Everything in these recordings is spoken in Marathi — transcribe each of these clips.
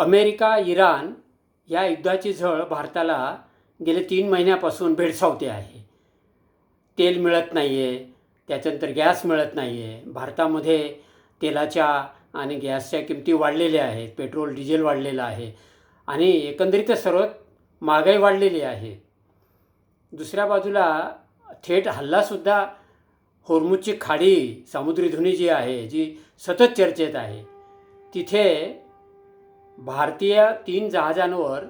अमेरिका इराण या युद्धाची झळ भारताला गेले 3 महिन्यापासून भेडसावते आहे. तेल मिळत नाही आहे, त्याच्यानंतर गॅस मिळत नाही आहे. भारतामध्ये तेलाच्या आणि गॅसच्या किमती वाढलेल्या आहेत, पेट्रोल डिझेल वाढलेलं आहे आणि एकंदरीतच सर्व महागाई वाढलेली आहे. दुसऱ्या बाजूला थेट हल्लासुद्धा होर्मुझची खाडी समुद्री धुनी जी आहे, जी सतत चर्चेत आहे, तिथे भारतीय 3 जहाजांवर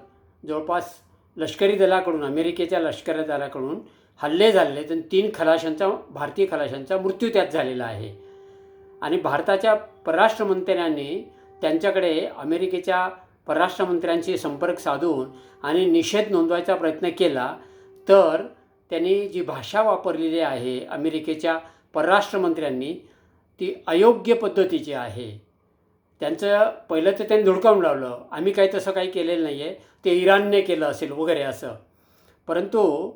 जवळपास लष्करी दलाकडून, अमेरिकेच्या लष्करी दलाकडून हल्ले झालेले आहेत आणि 3 भारतीय खलाशांचा मृत्यू त्यात झालेला आहे. आणि भारताच्या परराष्ट्रमंत्र्यांनी त्यांच्याकडे अमेरिकेच्या परराष्ट्रमंत्र्यांशी संपर्क साधून आणि निषेध नोंदवायचा प्रयत्न केला, तर त्यांनी जी भाषा वापरलेली आहे अमेरिकेच्या परराष्ट्रमंत्र्यांनी, ती अयोग्य पद्धतीची आहे. त्यांचं पहिलं तर त्यांनी धुडकावून लावलं, आम्ही काही तसं काही केलेलं नाही आहे, ते इराणने केलं असेल वगैरे असं. परंतु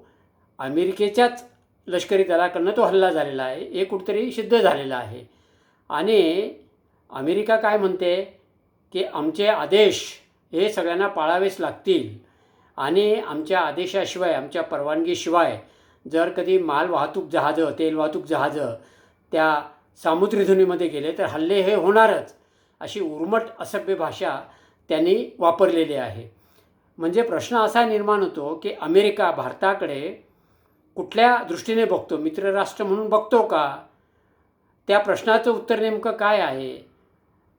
अमेरिकेच्याच लष्करी दलाकडनं तो हल्ला झालेला आहे, हे कुठेतरी सिद्ध झालेलं आहे. आणि अमेरिका काय म्हणते की आमचे आदेश हे सगळ्यांना पाळावेच लागतील आणि आमच्या आदेशाशिवाय, आमच्या परवानगीशिवाय जर कधी मालवाहतूक जहाजं, तेल वाहतूक जहाजं त्या समुद्रधुनीमध्ये गेले तर हल्ले हे होणारच, अशी उर्मट असभ्य भाषा त्यांनी वापरलेली आहे. म्हणजे प्रश्न असा निर्माण होतो की अमेरिका भारताकडे कुठल्या दृष्टीने बघतो, मित्रराष्ट्र म्हणून बघतो का? त्या प्रश्नाचं उत्तर नेमकं काय आहे?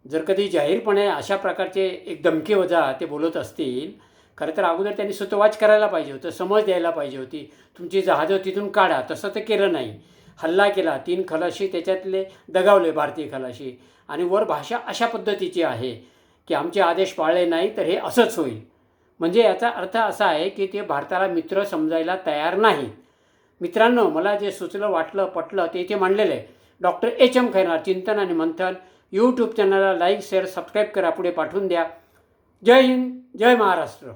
जर कधी जाहीरपणे अशा प्रकारचे एक धमकीवजा ते बोलत असतील, खरं तर अगोदर त्यांनी सुतवाच करायला पाहिजे होतं, समज द्यायला पाहिजे होती, तुमची जहाजं तिथून काढा. तसं ते केलं नाही. हल्ला केला, 3 खलाशी त्याच्यातले दगावले, भारतीय खलाशी. आणि वर भाषा अशा पद्धतीची आहे की आमचे आदेश पाळले नाही तर हे असंच होईल. म्हणजे याचा अर्थ असा आहे की ते भारताला मित्र समजायला तयार नाहीत. मित्रांनो, मला जे सुचलं, वाटलं, पटलं ते इथे मांडलेलं आहे. Doctor HM. खैरनार, चिंतन आणि मंथन यूट्यूब चॅनलला लाईक, शेअर, सबस्क्राईब करा, पुढे पाठवून द्या. जय हिंद, जय महाराष्ट्र.